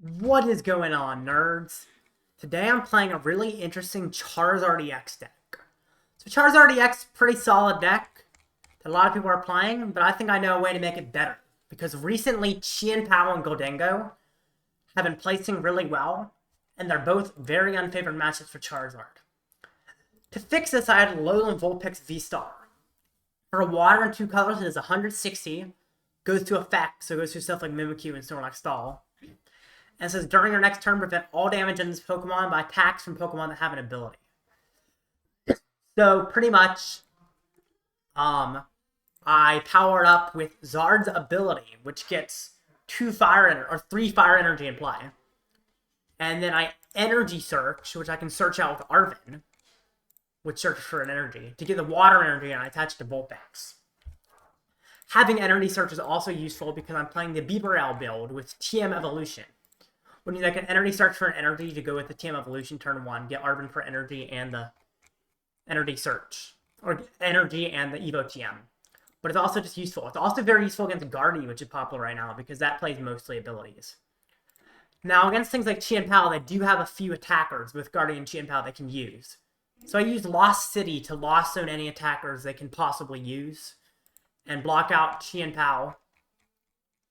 What is going on, nerds? Today I'm playing a really interesting Charizard EX deck. So Charizard EX, pretty solid deck that a lot of people are playing, but I think I know a way to make it better. Because recently, PAL and Goldengo have been placing really well, and they're both very unfavored matches for Charizard. To fix this, I had Alolan Vulpix VSTAR. For a water and 2 colors, it is 160, goes to effect, so it goes to stuff like Mimikyu and Snorlax Stall. And it says, during your next turn, prevent all damage in this Pokemon by attacks from Pokemon that have an ability. So, pretty much, I powered up with Zard's ability, which gets 3 fire energy in play. And then I Energy Search, which I can search out with Arven, which searches for an energy, to get the water energy, and I attach it to Vulpix. Having Energy Search is also useful because I'm playing the Bibarel build with TM Evolution. When you like an Energy Search for an energy to go with the TM Evolution turn 1, get Arven for energy and the Energy Search, or energy and the Evo TM. But it's also just useful. It's also very useful against Guardy, which is popular right now, because that plays mostly abilities. Now, against things like PAL, they do have a few attackers with Guardy and PAL they can use. So I used Lost City to Lost Zone any attackers they can possibly use, and block out PAL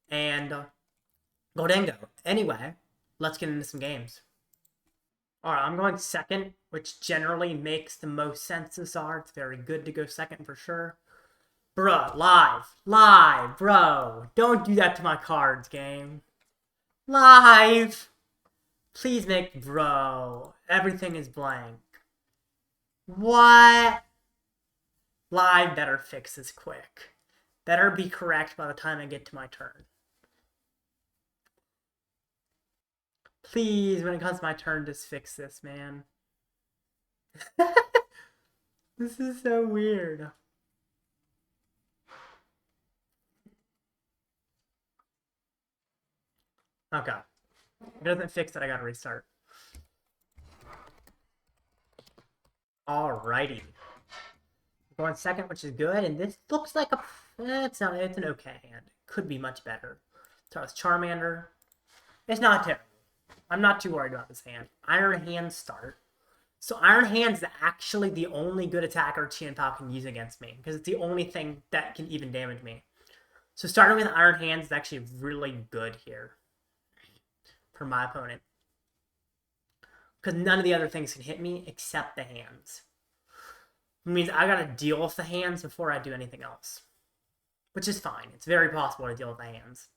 and Goldengo. Anyway, let's get into some games. Alright, I'm going second, which generally makes the most sense this are. It's very good to go second for sure. Bruh, live, bro. Don't do that to my cards, game. Live! Please make bro. Everything is blank. What? Live better fix this quick. Better be correct by the time I get to my turn. Please, when it comes to my turn, just fix this, man. This is so weird. Okay. If it doesn't fix it, I gotta restart. Alrighty. Going second, which is good, and this looks like a... it's an okay hand. Could be much better. So it's Charmander. It's not terrible. I'm not too worried about this hand. Iron Hand start. So Iron Hand's actually the only good attacker PAL can use against me, because it's the only thing that can even damage me. So starting with Iron Hands is actually really good here for my opponent, because none of the other things can hit me except the hands. It means I gotta deal with the hands before I do anything else, which is fine. It's very possible to deal with the hands,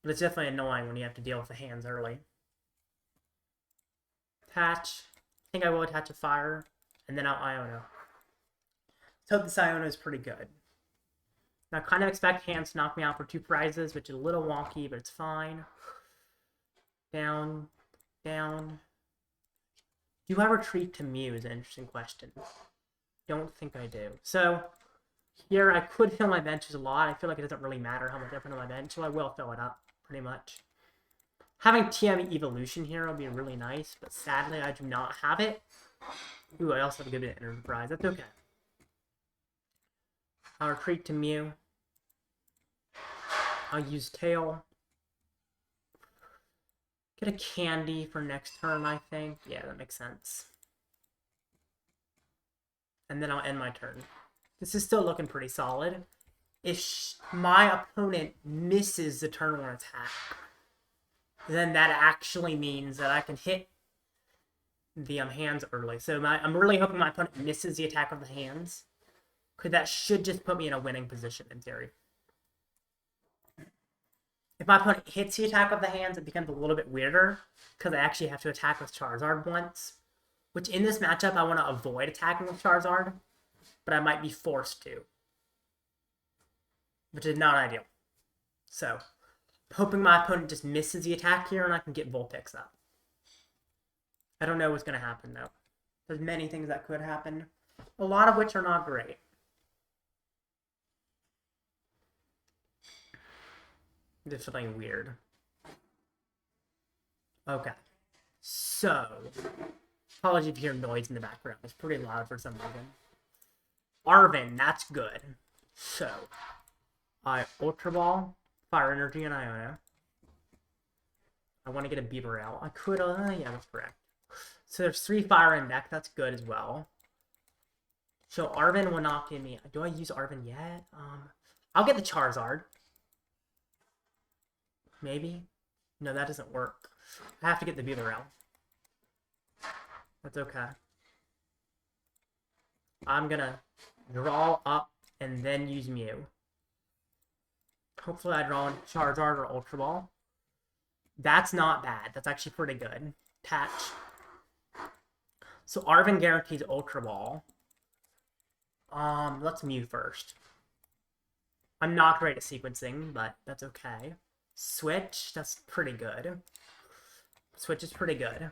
but it's definitely annoying when you have to deal with the hands early. Attach. I think I will attach a fire, and then I'll Iono. So this Iono is pretty good. Now, I kind of expect hands to knock me out for 2 prizes, which is a little wonky, but it's fine. Down, down. Do I retreat to Mew is an interesting question. Don't think I do. So, here I could fill my benches a lot. I feel like it doesn't really matter how much I put on my bench, so I will fill it up, pretty much. Having TM Evolution here would be really nice, but sadly I do not have it. Ooh, I also have a good bit of Enterprise. That's okay. I'll retreat to Mew. I'll use Tail. Get a candy for next turn, I think. Yeah, that makes sense. And then I'll end my turn. This is still looking pretty solid. If my opponent misses the turn 1 attack, then that actually means that I can hit the hands early. So I'm really hoping my opponent misses the attack of the hands, because that should just put me in a winning position in theory. If my opponent hits the attack of the hands, it becomes a little bit weirder, because I actually have to attack with Charizard once, which in this matchup I want to avoid attacking with Charizard, but I might be forced to, which is not ideal. So, hoping my opponent just misses the attack here and I can get Vulpix up. I don't know what's going to happen, though. There's many things that could happen, a lot of which are not great. Just something weird. Okay. So, apologies if you hear noise in the background. It's pretty loud for some reason. Arven, that's good. So, Ultra Ball, Fire Energy, and Iono. I want to get a Bibarel. I could, yeah, that's correct. So there's 3 fire in deck. That's good as well. So Arven will not give me... Do I use Arven yet? I'll get the Charizard. Maybe? No, that doesn't work. I have to get the Bibarel. That's okay. I'm gonna draw up and then use Mew. Hopefully I draw a Charizard or Ultra Ball. That's not bad. That's actually pretty good. Attach. So Arven guarantees Ultra Ball. Let's Mew first. I'm not great at sequencing, but that's okay. Switch, that's pretty good. Switch is pretty good.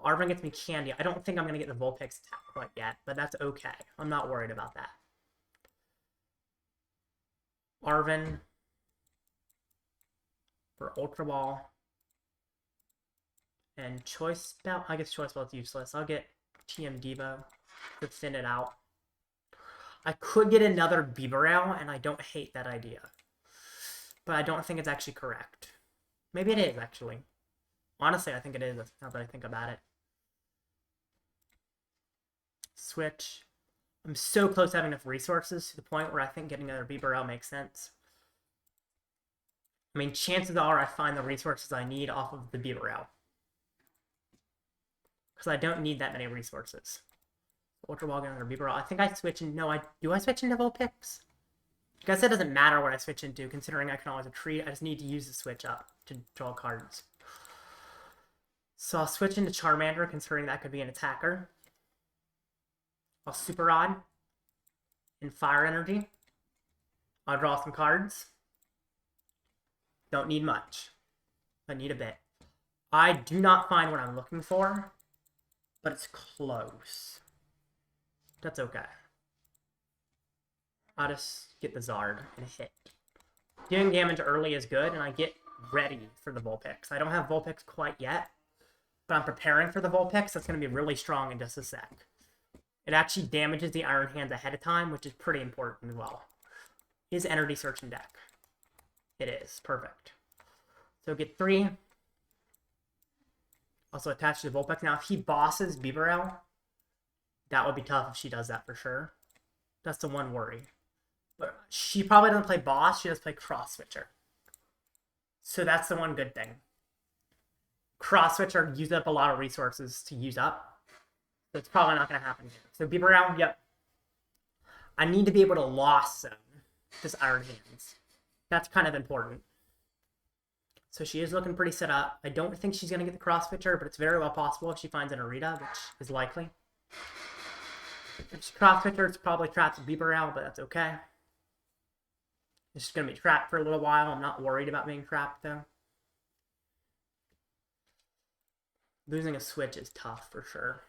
Arven gets me Candy. I don't think I'm going to get the Vulpix attack quite yet, but that's okay. I'm not worried about that. Arven for Ultra Ball. And Choice Belt. I guess Choice Belt's useless. I'll get TM Devo to thin it out. I could get another Bibarel, and I don't hate that idea. But I don't think it's actually correct. Maybe it is, actually. Honestly, I think it is, now that I think about it. Switch. I'm so close to having enough resources to the point where I think getting another Bibarel makes sense. I mean, chances are I find the resources I need off of the Bibarel. Because I don't need that many resources. Ultra Ball, get another Bibarel. I think I switch in... No, do I switch into Vulpix? I guess it doesn't matter what I switch into, considering I can always retreat. I just need to use the switch up to draw cards. So I'll switch into Charmander, considering that could be an attacker. I'll Super Rod in Fire Energy. I'll draw some cards. Don't need much. I need a bit. I do not find what I'm looking for, but it's close. That's okay. I'll just get the Zard and hit. Doing damage early is good, and I get ready for the Vulpix. I don't have Vulpix quite yet, but I'm preparing for the Vulpix. That's going to be really strong in just a sec. It actually damages the Iron Hands ahead of time, which is pretty important as well. Is Energy Search in deck? It is. Perfect. So get 3. Also attach to the Vulpix. Now, if he bosses Bibarel, that would be tough if she does that for sure. That's the one worry. But she probably doesn't play boss. She does play Cross Switcher. So that's the one good thing. Cross Switcher used up a lot of resources to use up. So it's probably not going to happen here. So Bibarel, yep. I need to be able to Lost Zone this Iron Hands. That's kind of important. So she is looking pretty set up. I don't think she's going to get the Cross Switcher, but it's very well possible if she finds an Arita, which is likely. If she Cross Switcher, it's probably trapped with Bibarel, but that's okay. It's just going to be trapped for a little while. I'm not worried about being trapped, though. Losing a switch is tough, for sure.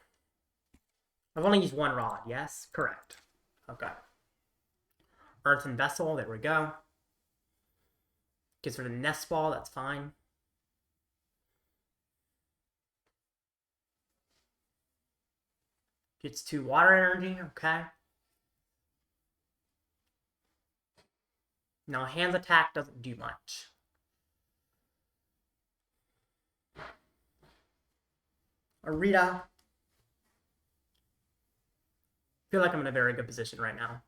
I've only used 1 rod, yes? Correct. Okay. Earthen Vessel, there we go. Gets rid of Nest Ball, that's fine. Gets 2 Water Energy, okay. Now, Hands Attack doesn't do much. Arita. I feel like I'm in a very good position right now.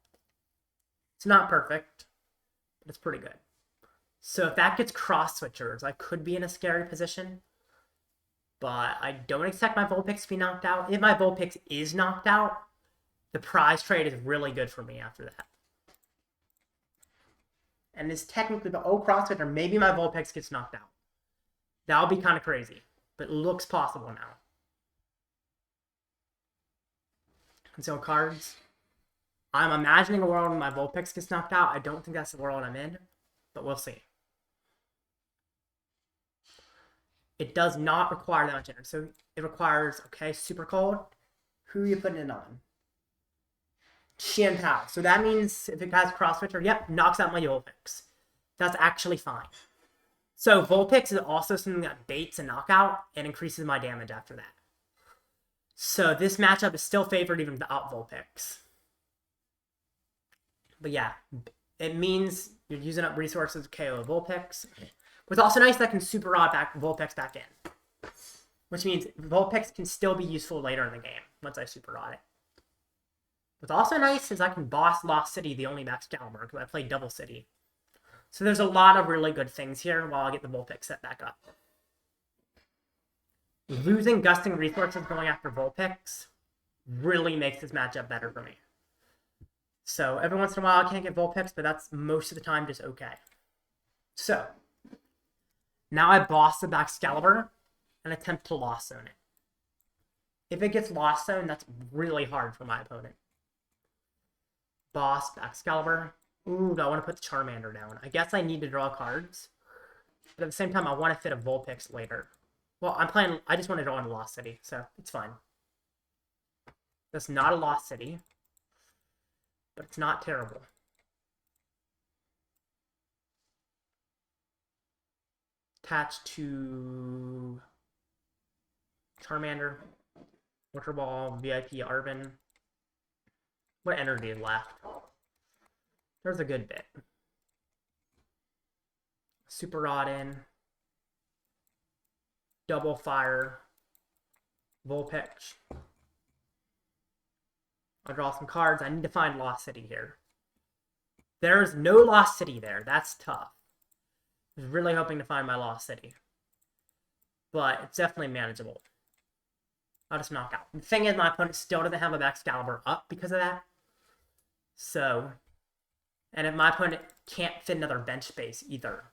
It's not perfect, but it's pretty good. So if that gets Cross Switchers, I could be in a scary position. But I don't expect my Vulpix to be knocked out. If my Vulpix is knocked out, the prize trade is really good for me after that. And this technically the Cross Switcher, maybe my Vulpix gets knocked out. That'll be kind of crazy, but it looks possible now. Conceal cards. I'm imagining a world where my Vulpix gets knocked out. I don't think that's the world I'm in, but we'll see. It does not require that much energy. So it requires, okay, Super Cold. Who are you putting it on? PAL. So that means if it has Cross Switcher, yep, knocks out my Vulpix. That's actually fine. So Vulpix is also something that baits a knockout and increases my damage after that. So this matchup is still favored even without Vulpix. But yeah, it means you're using up resources to KO a Vulpix. What's also nice is I can Super Rod Vulpix back in. Which means Vulpix can still be useful later in the game, once I Super Rod it. What's also nice is I can boss Lost City, the only Excalibur, because I played Double City. So there's a lot of really good things here while I get the Vulpix set back up. Losing Gusting Resources going after Vulpix really makes this matchup better for me. So every once in a while I can't get Vulpix, but that's most of the time just okay. So now I boss the Excalibur and attempt to Lost Zone it. If it gets Lost Zone, that's really hard for my opponent. Boss Excalibur. Ooh, I want to put the Charmander down. I guess I need to draw cards. But at the same time, I want to fit a Vulpix later. Well, I just want to draw in Lost City, so it's fine. That's not a Lost City. But it's not terrible. Attached to Charmander. Ultra Ball VIP Arven. What energy is left? There's a good bit. Super Rod in. Double Fire. Vulpix. I'll draw some cards. I need to find Lost City here. There's no Lost City there. That's tough. I was really hoping to find my Lost City. But it's definitely manageable. I'll just knock out. The thing is, my opponent still doesn't have a Excalibur up because of that. So, and if my opponent can't fit another bench space either.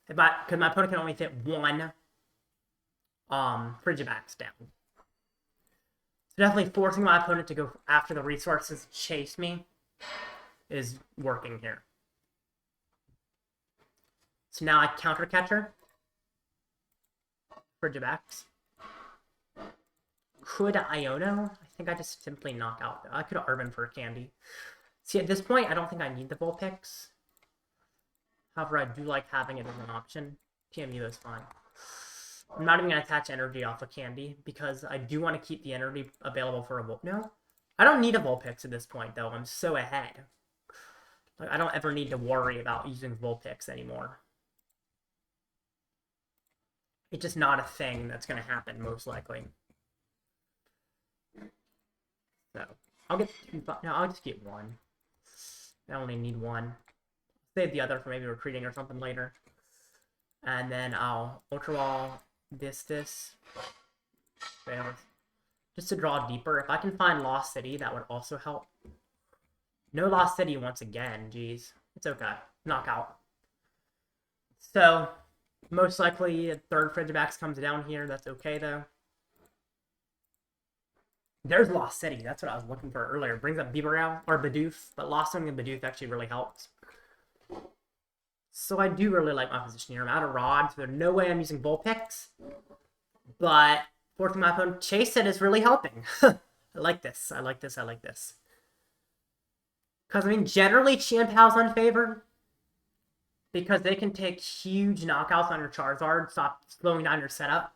Because my opponent can only fit one Frigivax down. So definitely forcing my opponent to go after the resources and chase me is working here. So now I counter catcher. Frigivax. Could Iono? I think I just simply knock out. I could Arven for a candy. See, at this point, I don't think I need the Vulpix. However, I do like having it as an option. PMU is fine. I'm not even going to attach energy off a candy, because I do want to keep the energy available for a Vulpix. No, I don't need a Vulpix at this point, though. I'm so ahead. Like, I don't ever need to worry about using Vulpix anymore. It's just not a thing that's going to happen, most likely. So, I'll get 2, no, I'll just get 1. I only need 1. Save the other for maybe retreating or something later. And then I'll Ultra Ball this. Just to draw deeper. If I can find Lost City, that would also help. No Lost City once again, jeez. It's okay. Knockout. So, most likely a third Frigivax comes down here. That's okay, though. There's Lost City. That's what I was looking for earlier. It brings up Bibarel or Bidoof, but Lost City and Bidoof actually really helps. So I do really like my position here. I'm out of Rod, so there's no way I'm using Vulpix. But forcing my opponent to chase it is really helping. I like this. I like this. I like this. Because, I mean, generally, Pal's unfavored. Because they can take huge knockouts on your Charizard, stop slowing down your setup.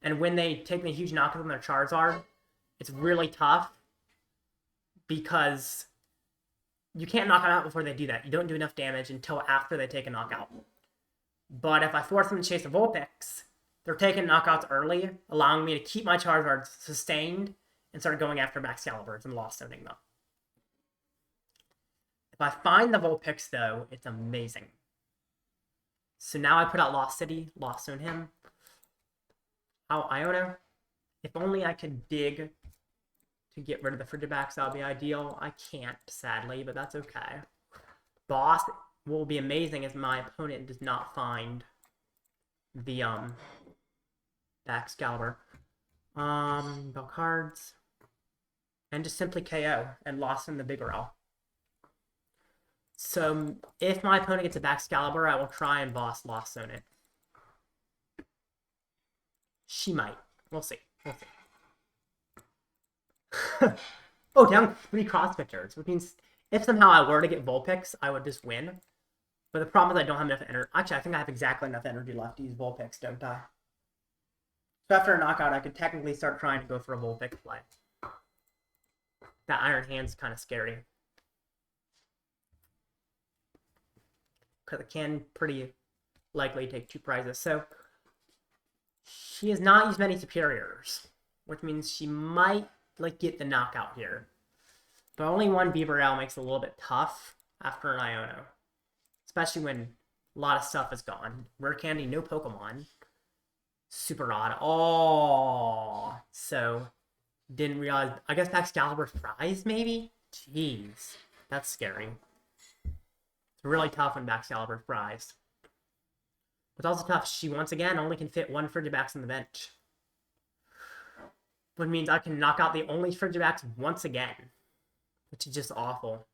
And when they take the huge knockouts on their Charizard, it's really tough. Because you can't knock them out before they do that. You don't do enough damage until after they take a knockout. But if I force them to chase a Vulpix, they're taking knockouts early, allowing me to keep my Charizard sustained and start going after Excaliburs and Lost Zoning them. If I find the Vulpix, though, it's amazing. So now I put out Lost City, Lost Zone him. Oh, Iono. If only I could dig to get rid of the Frigivax, that would be ideal. I can't, sadly, but that's okay. Boss will be amazing if my opponent does not find the Excalibur. Draw cards. And just simply KO and lost in the Bibarel. So if my opponent gets a Excalibur, I will try and boss Lost Zone it. She might. We'll see. We'll see. Oh, down 3 cross pitchers, which means if somehow I were to get Vulpix, I would just win. But the problem is I don't have enough energy. Actually, I think I have exactly enough energy left to use Vulpix, don't I? So after a knockout, I could technically start trying to go for a Vulpix play. That Iron Hand's kind of scary. Because it can pretty likely take 2 prizes. So she has not used many superiors, which means she might like get the knockout here. But only one Bibarel makes it a little bit tough after an Iono, especially when a lot of stuff is gone. Rare Candy, no Pokemon. Super odd. Oh, so didn't realize. I guess Excalibur's prize, maybe? Jeez, that's scary. It's really tough when Excalibur's prize. What's also tough, she once again only can fit 1 Frigibax on the bench. Which means I can knock out the only Frigibax once again. Which is just awful.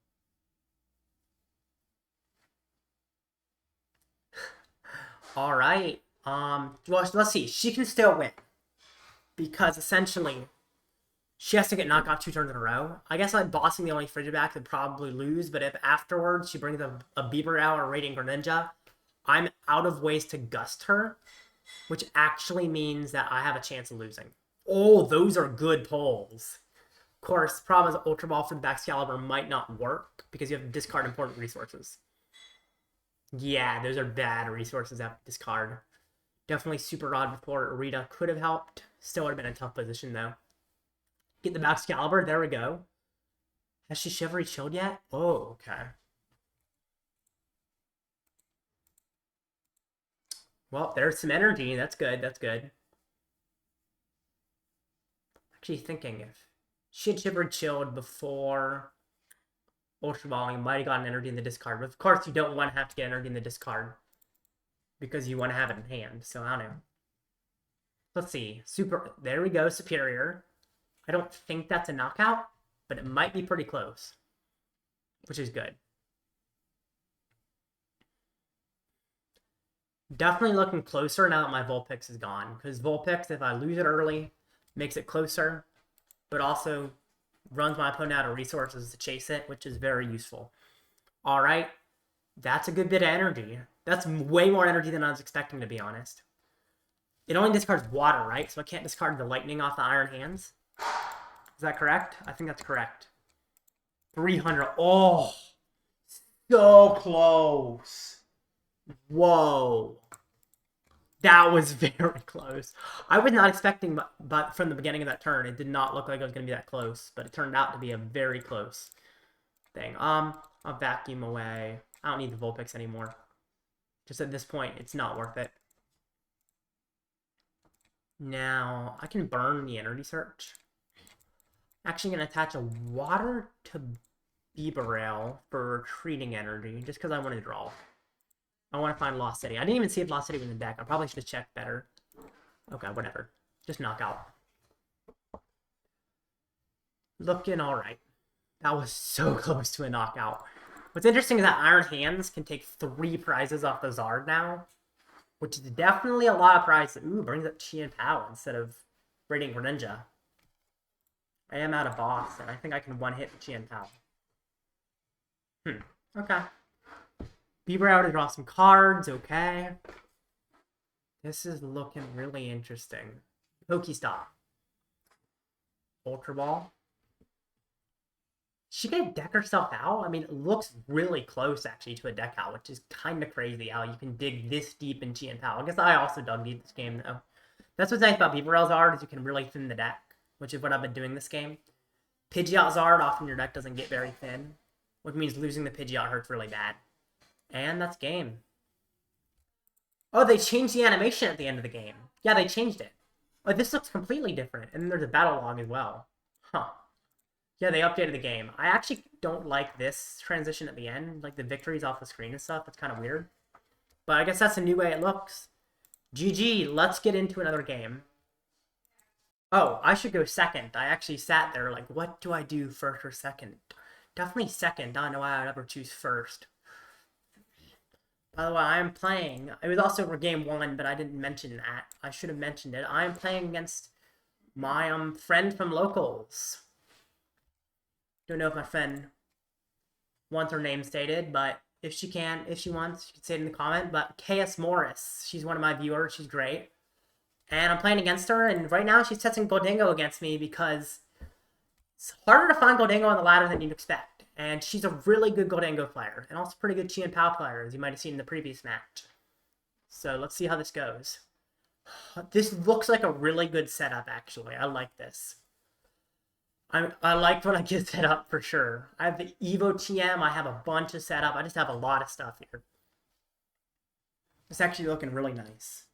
Alright. Well, let's see. She can still win. Because essentially, she has to get knocked out 2 turns in a row. I guess like bossing the only Frigibax would probably lose, but if afterwards she brings a Bibarel or Radiant Greninja, I'm out of ways to gust her, which actually means that I have a chance of losing. Oh, those are good pulls. Of course, the problem is Ultra Ball for the Excalibur might not work because you have to discard important resources. Yeah, those are bad resources to discard. Definitely Super Rod before Rita could have helped. Still would have been a tough position, though. Get the Excalibur. There we go. Has she Chivalry Chilled yet? Oh, okay. Well, there's some energy. That's good. That's good. Actually thinking if she had Chivalry Chilled before Ultra Balling, might have gotten energy in the discard. But of course, you don't want to have to get energy in the discard because you want to have it in hand. So I don't know. Let's see. There we go. Superior. I don't think that's a knockout, but it might be pretty close, which is good. Definitely looking closer now that my Vulpix is gone, because Vulpix, if I lose it early, makes it closer, but also runs my opponent out of resources to chase it, which is very useful. Alright, that's a good bit of energy. That's way more energy than I was expecting, to be honest. It only discards water, right? So I can't discard the lightning off the Iron Hands. Is that correct? I think that's correct. 300. Oh, so close. Whoa. That was very close. I was not expecting, but from the beginning of that turn, it did not look like it was going to be that close. But it turned out to be a very close thing. I'll vacuum away. I don't need the Vulpix anymore. Just at this point, it's not worth it. Now, I can burn the Energy Search. Actually going to attach a Water to Bibarel for retreating energy, just because I want to draw. I want to find Lost City. I didn't even see if Lost City was in the deck. I probably should have checked better. Okay, whatever. Just knockout. Looking alright. That was so close to a knockout. What's interesting is that Iron Hands can take 3 prizes off the Zard now, which is definitely a lot of prizes. Ooh, brings up Chi and PAL instead of Radiant Greninja. I am out of boss, and I think I can one-hit Chi and PAL. Okay. Bibarel to draw some cards, okay. This is looking really interesting. Pokestop. Ultra Ball. She could deck herself out? I mean, it looks really close, actually, to a deck out, which is kind of crazy how you can dig this deep in Chi and PAL. I guess I also dug deep this game, though. That's what's nice about Bibarel Zard, is you can really thin the deck, which is what I've been doing this game. Pidgeot Zard, often your deck doesn't get very thin, which means losing the Pidgeot hurts really bad. And that's game. Oh, they changed the animation at the end of the game. Yeah, they changed it. Oh, this looks completely different. And then there's a battle log as well. Huh. Yeah, they updated the game. I actually don't like this transition at the end. Like, the victories off the screen and stuff. That's kind of weird. But I guess that's a new way it looks. GG, let's get into another game. Oh, I should go second. I actually sat there like, what do I do, first or second? Definitely second. I don't know why I'd ever choose first. By the way, I am playing. It was also for game 1, but I didn't mention that. I should have mentioned it. I am playing against my friend from locals. Don't know if my friend wants her name stated, but if she wants, she can say it in the comment. But KS Morris, she's one of my viewers. She's great. And I'm playing against her, and right now she's testing Goldingo against me because it's harder to find Goldingo on the ladder than you'd expect. And she's a really good Goldingo player, and also pretty good Chi and PAL player, as you might have seen in the previous match. So let's see how this goes. This looks like a really good setup, actually. I like this. I liked when I get set up for sure. I have the Evo TM. I have a bunch of setup. I just have a lot of stuff here. It's actually looking really nice.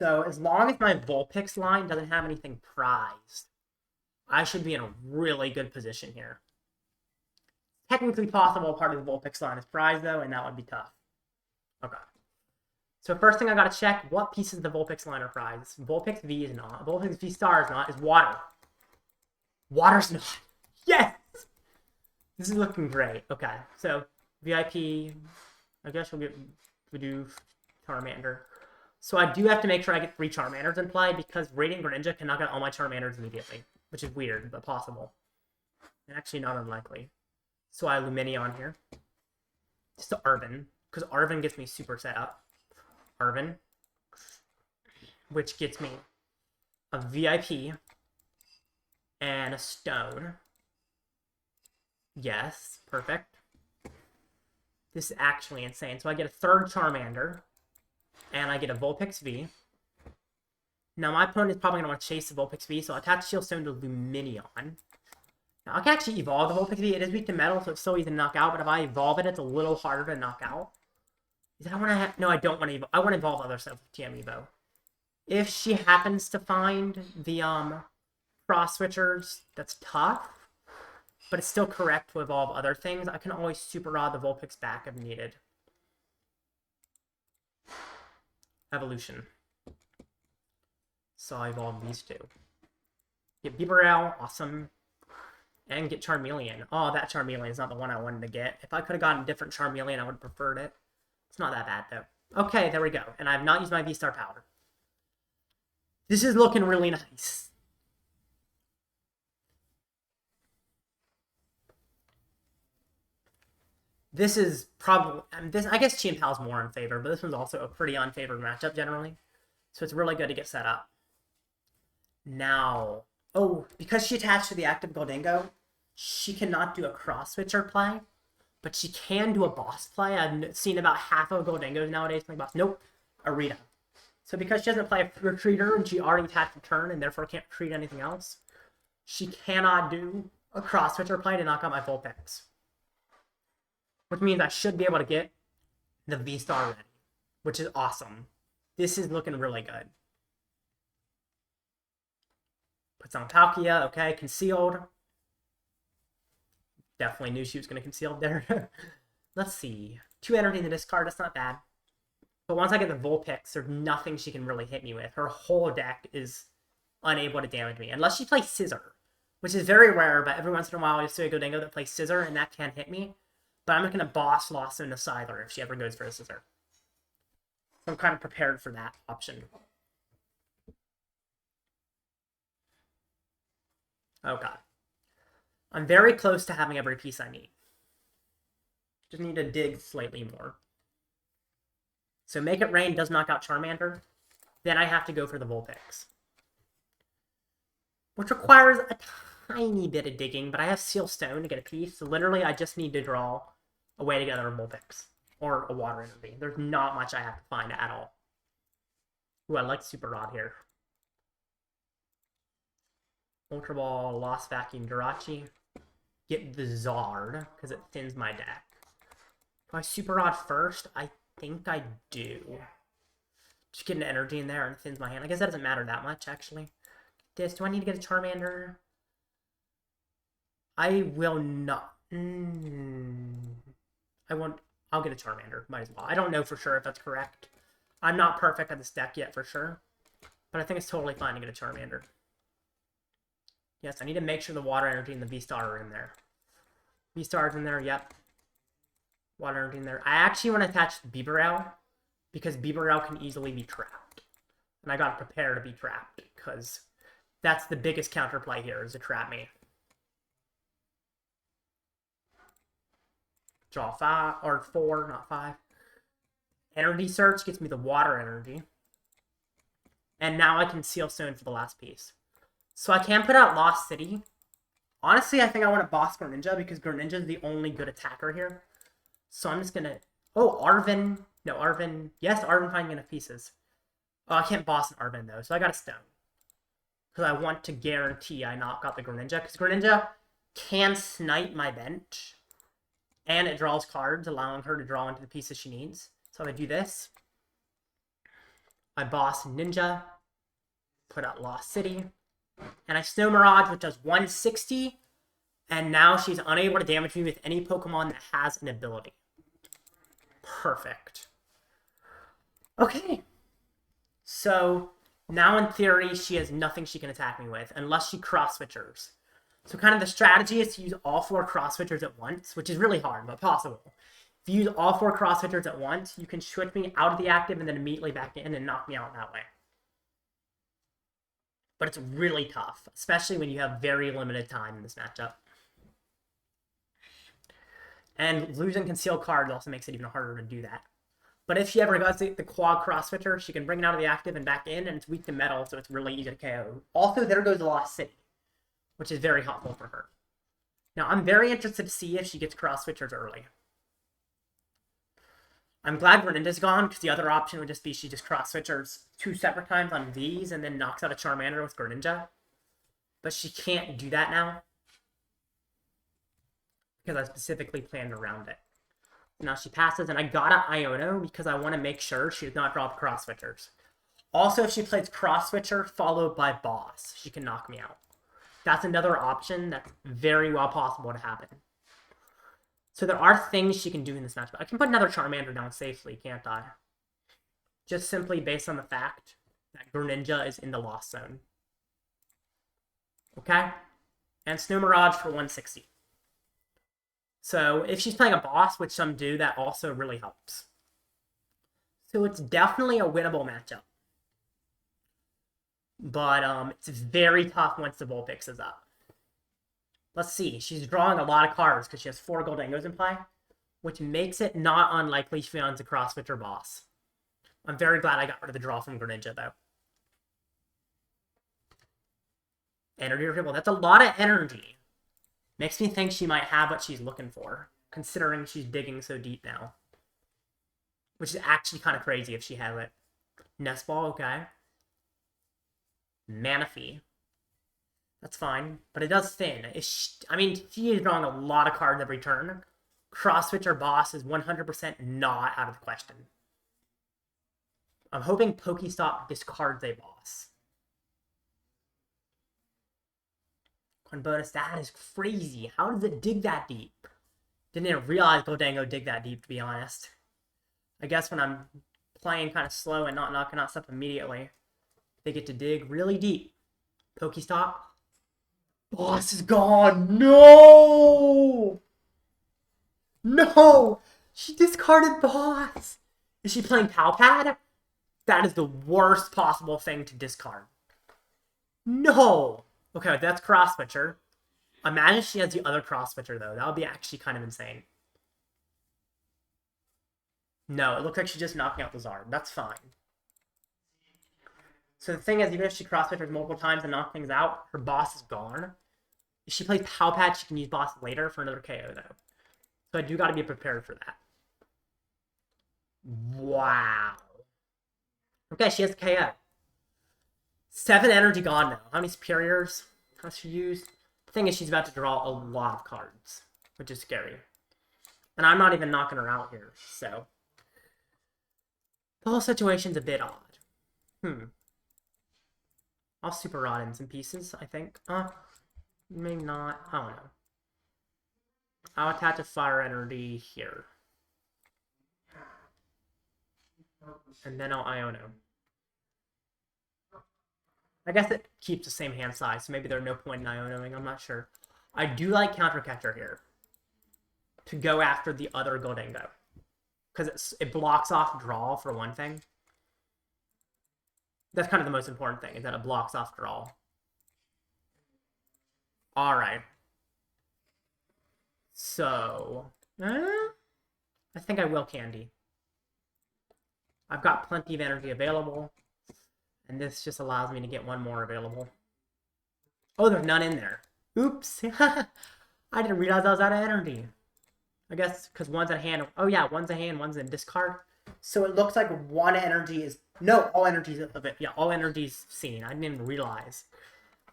So as long as my Vulpix line doesn't have anything prized, I should be in a really good position here. Technically possible part of the Vulpix line is prized, though, and that would be tough. Okay. So first thing I gotta check, what pieces of the Vulpix line are prized? Vulpix V is not. Vulpix VSTAR is not. Is water. Water's not. Yes! This is looking great. Okay. So, VIP. I guess we'll get Bidoof, Charmander. So I do have to make sure I get 3 Charmanders in play because Radiant Greninja can knock out all my Charmanders immediately. Which is weird, but possible. And actually not unlikely. So I have Lumineon here. Just to Arven. Because Arven gets me super set up. Arven. Which gets me a VIP. And a stone. Yes, perfect. This is actually insane. So I get a 3rd Charmander. And I get a Vulpix V. Now my opponent is probably going to want to chase the Vulpix V, so I'll attach Shield Stone to Lumineon. Now I can actually evolve the Vulpix V. It is weak to metal, so it's so easy to knock out, but if I evolve it, it's a little harder to knock out. Is that what I have? No, I don't want to evolve. I want to evolve other stuff with TM Evo. If she happens to find the cross switchers, that's tough. But it's still correct to evolve other things. I can always super rod the Vulpix back if needed. Evolution. So I evolve these 2. Get Bibarel, awesome. And get Charmeleon. Oh, that Charmeleon is not the one I wanted to get. If I could have gotten a different Charmeleon, I would have preferred it. It's not that bad, though. Okay, there we go. And I have not used my VSTAR power. This is looking really nice. This is probably... I guess Chi and PAL is more in favor, but this one's also a pretty unfavored matchup, generally. So it's really good to get set up. Now... Oh, because she attached to the active Goldingo, she cannot do a cross-switcher play, but she can do a boss play. I've seen about half of Goldingos nowadays playing boss. Nope, Arita. So because she doesn't play a Retreater, and she already attached a turn, and therefore can't retreat anything else, she cannot do a cross-switcher play to knock out my Vulpix. Which means I should be able to get the VSTAR ready, which is awesome. This is looking really good. Puts on Palkia, okay, concealed. Definitely knew she was going to conceal there. Let's see. 2 energy in the discard, that's not bad. But once I get the Vulpix, there's nothing she can really hit me with. Her whole deck is unable to damage me. Unless she plays Scissor, which is very rare, but every once in a while you'll see a Goldingo that plays Scissor, and that can hit me. But I'm not going to boss Lost into Siler if she ever goes for a Scissor. So I'm kind of prepared for that option. Oh god. I'm very close to having every piece I need. Just need to dig slightly more. So Make It Rain does knock out Charmander. Then I have to go for the Vulpix. Which requires a tiny bit of digging, but I have Seal Stone to get a piece. So literally I just need to draw a way to get another Vulpix. Or a Water Energy. There's not much I have to find at all. Ooh, I like Super Rod here. Ultra Ball, Lost Vacuum Jirachi. Get the Zard, because it thins my deck. Do I Super Rod first? I think I do. Just get an energy in there and it thins my hand. I guess that doesn't matter that much, actually. Do I need to get a Charmander? I will not. I'll get a Charmander. Might as well. I don't know for sure if that's correct. I'm not perfect at this deck yet, for sure. But I think it's totally fine to get a Charmander. Yes, I need to make sure the Water Energy and the VSTAR are in there. VSTAR's in there, yep. Water Energy in there. I actually want to attach Bibarel, because Bibarel can easily be trapped. And I gotta prepare to be trapped, because that's the biggest counterplay here, is to trap me. Draw 5, or 4, not 5. Energy Search gets me the Water Energy. And now I can Seal Stone for the last piece. So I can put out Lost City. Honestly, I think I want to boss Greninja because Greninja is the only good attacker here. So I'm just going to... Oh, Arven. No, Arven. Yes, Arven finding enough pieces. Oh, I can't boss an Arven, though, so I got a stone. Because I want to guarantee I knock out the Greninja. Because Greninja can snipe my bench. And it draws cards, allowing her to draw into the pieces she needs. So I'm going to do this. I boss Ninja. Put out Lost City. And I Snow Mirage, which does 160. And now she's unable to damage me with any Pokemon that has an ability. Perfect. Okay. So, now in theory, she has nothing she can attack me with, unless she cross-switchers. So kind of the strategy is to use all 4 cross-switchers at once, which is really hard, but possible. If you use all 4 cross-switchers at once, you can switch me out of the active and then immediately back in and knock me out that way. But it's really tough, especially when you have very limited time in this matchup. And losing concealed cards also makes it even harder to do that. But if she ever does the quad cross switcher, she can bring it out of the active and back in, and it's weak to metal, so it's really easy to KO. Also, there goes Lost City, which is very helpful for her. Now, I'm very interested to see if she gets cross switchers early. I'm glad Greninja's gone, because the other option would just be she just cross switchers 2 separate times on V's and then knocks out a Charmander with Greninja. But she can't do that now, because I specifically planned around it. Now she passes, and I got an Iono because I want to make sure she does not drop cross switchers. Also, if she plays cross switcher followed by boss, she can knock me out. That's another option that's very well possible to happen. So there are things she can do in this matchup. I can put another Charmander down safely, can't I? Just simply based on the fact that Greninja is in the Lost Zone. Okay? And Snow Mirage for 160. So if she's playing a boss, which some do, that also really helps. So it's definitely a winnable matchup. But it's very tough once the Vulpix is up. Let's see. She's drawing a lot of cards because she has 4 Goldengos in play, which makes it not unlikely she finds a cross-switcher boss. I'm very glad I got rid of the draw from Greninja, though. Energy retrieval. That's a lot of energy. Makes me think she might have what she's looking for, considering she's digging so deep now. Which is actually kind of crazy if she has it. Nest Ball, okay. Manaphy. That's fine, but it does thin. I mean, she is drawing a lot of cards every turn. Cross-switcher boss is 100% not out of the question. I'm hoping Pokestop discards a boss. One bonus, that is crazy. How does it dig that deep? Didn't even realize Goldango dig that deep, to be honest. I guess when I'm playing kind of slow and not knocking out stuff immediately, they get to dig really deep. Pokestop. Boss is gone. No! No! She discarded boss. Is she playing Palpad? That is the worst possible thing to discard. No! Okay, that's cross switcher. Imagine she has the other cross switcher, though. That would be actually kind of insane. No, it looks like she's just knocking out the Zard. That's fine. So the thing is, even if she cross switchers multiple times and knocks things out, her boss is gone. If she plays Palpad, she can use boss later for another KO, though. So I do got to be prepared for that. Wow. Okay, she has KO. 7 energy gone now. How many superiors has she used? The thing is, she's about to draw a lot of cards, which is scary. And I'm not even knocking her out here, so. The whole situation's a bit odd. I'll super rod in some pieces, I think. Maybe not. I don't know. I'll attach a fire energy here. And then I'll Iono. I guess it keeps the same hand size, so maybe there's no point in Ionoing, I'm not sure. I do like Counter Catcher here. To go after the other Goldango. Because it blocks off draw, for one thing. That's kind of the most important thing, is that it blocks off draw. Alright. So, I think I will Candy. I've got plenty of energy available. And this just allows me to get one more available. Oh, there's none in there. Oops. I didn't realize I was out of energy. I guess because one's at hand. Oh yeah, one's a hand, one's in discard. So it looks like one energy is... No, all energies of it. Yeah, all energies seen. I didn't even realize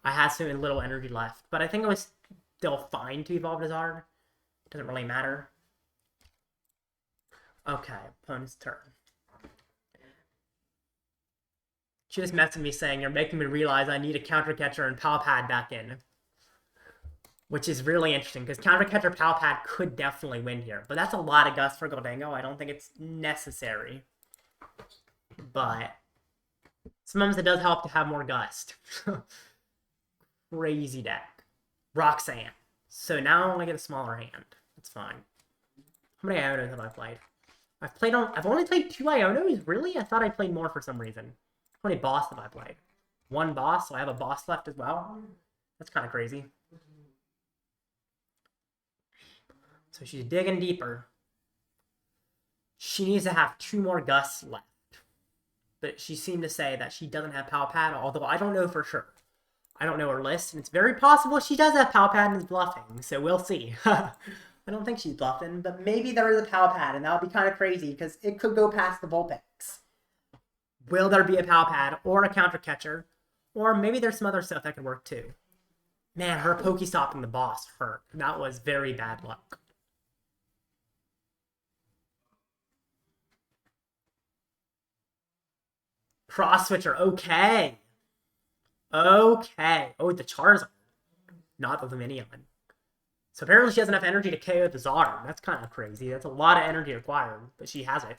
I had so little energy left. But I think it was still fine to evolve to Zard. Doesn't really matter. Okay, opponent's turn. She just messaged me saying, you're making me realize I need a Counter Catcher and PAL Pad back in. Which is really interesting, because Counter Catcher PAL Pad could definitely win here. But that's a lot of Gust for Goldango. I don't think it's necessary. But sometimes it does help to have more Gust. Crazy deck. Roxanne. So now I only get a smaller hand. That's fine. How many Ionos have I played? I've only played 2 Ionos? Really? I thought I played more for some reason. How many boss have I played? 1 boss, so I have a boss left as well? That's kind of crazy. So she's digging deeper. She needs to have 2 more Gusts left. But she seemed to say that she doesn't have PAL Pad, although I don't know for sure. I don't know her list, and it's very possible she does have PAL Pad and is bluffing, so we'll see. I don't think she's bluffing, but maybe there is a PAL Pad, and that would be kind of crazy, because it could go past the Vulpix. Will there be a PAL Pad, or a Counter Catcher, or maybe there's some other stuff that could work too. Man, her Pokestopping the boss hurt. That was very bad luck. Cross Switcher, okay. Okay. Oh, the Charizard. Not the Lumineon. So apparently she has enough energy to KO the Zard. That's kind of crazy. That's a lot of energy required, but she has it.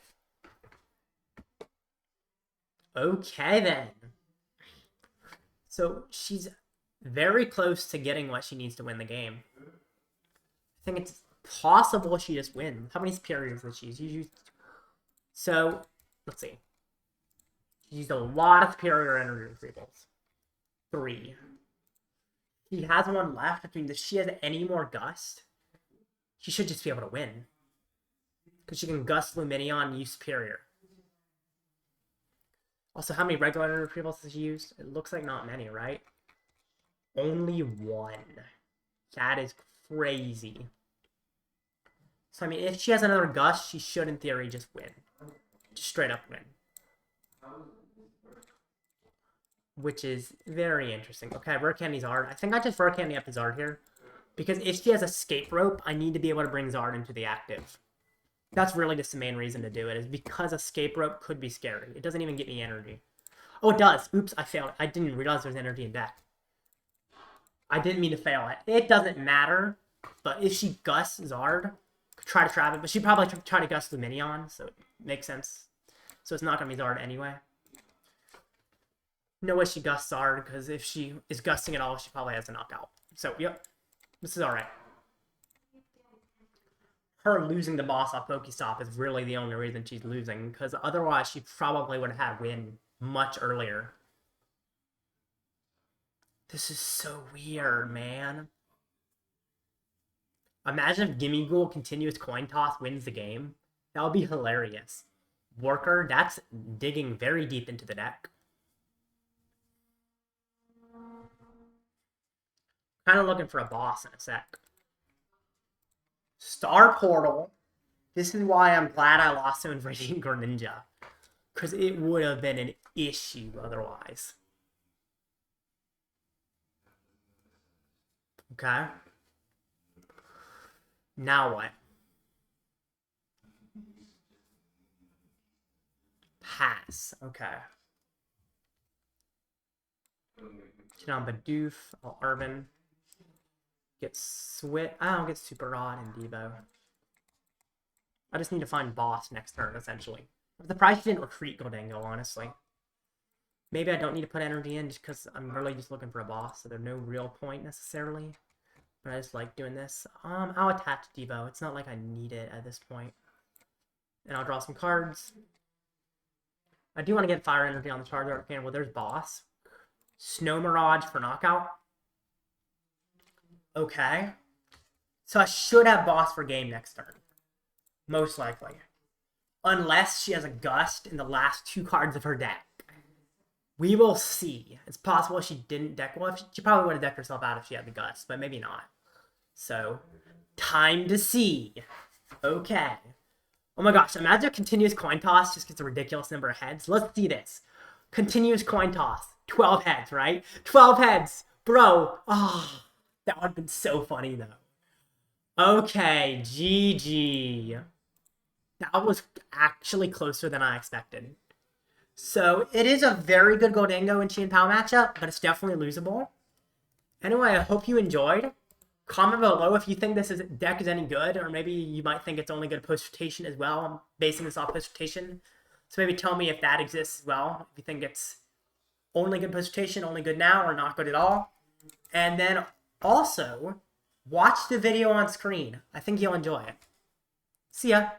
Okay, then. So she's very close to getting what she needs to win the game. I think it's possible she just wins. How many superiors did she use? So, let's see. She used a lot of superior energy retrievals. 3. She has 1 left, which means if she has any more Gust, she should just be able to win. Because she can Gust Lumineon and use superior. Also, how many regular energy retrievals does she use? It looks like not many, right? Only 1. That is crazy. So, I mean, if she has another Gust, she should, in theory, just win. Just straight up win. Which is very interesting. Okay, Rare Candy Zard. I think I just Rare Candy up the Zard here. Because if she has Escape Rope, I need to be able to bring Zard into the active. That's really just the main reason to do it, is because Escape Rope could be scary. It doesn't even get any energy. Oh, it does. Oops, I failed. I didn't realize there's energy in deck. I didn't mean to fail it. It doesn't matter. But if she Gusts Zard, try to trap it. But she probably try to Gust Lumineon, so it makes sense. So it's not going to be Zard anyway. No way she Gusts Zard, because if she is Gusting at all, she probably has a knockout. So, yep. This is alright. Her losing the boss off Pokestop is really the only reason she's losing, because otherwise she probably would have had win much earlier. This is so weird, man. Imagine if Gimmighoul continuous coin toss wins the game. That would be hilarious. Worker, that's digging very deep into the deck. Kind of looking for a boss in a sec. Star Portal. This is why I'm glad I lost to Radiant Greninja. Because it would have been an issue otherwise. Okay. Now what? Pass. Okay. Get on Bidoof. Arven. Get Switch. I don't get Super Rod and Devo. I just need to find boss next turn, essentially. I'm surprised she didn't retreat Goldango, honestly. Maybe I don't need to put energy in just because I'm really just looking for a boss, so there's no real point necessarily. But I just like doing this. I'll attach Devo. It's not like I need it at this point. And I'll draw some cards. I do want to get Fire Energy on the Charizard. Okay, well, there's boss. Snow Mirage for knockout. Okay. So I should have boss for game next turn. Most likely. Unless she has a Gust in the last 2 cards of her deck. We will see. It's possible she didn't deck... Well, she probably would have decked herself out if she had the Gust, but maybe not. So, time to see. Okay. Oh my gosh, imagine a continuous coin toss just gets a ridiculous number of heads. Let's see this. Continuous coin toss. 12 heads, right? 12 heads. Bro. Oh, that would have been so funny, though. Okay, GG. That was actually closer than I expected. So, it is a very good Goldango and Chi PAL matchup, but it's definitely losable. Anyway, I hope you enjoyed. Comment below if you think this deck is any good, or maybe you might think it's only good post-rotation as well. I'm basing this off post-rotation. So maybe tell me if that exists as well. If you think it's only good post-rotation, only good now, or not good at all. And then also, watch the video on screen. I think you'll enjoy it. See ya.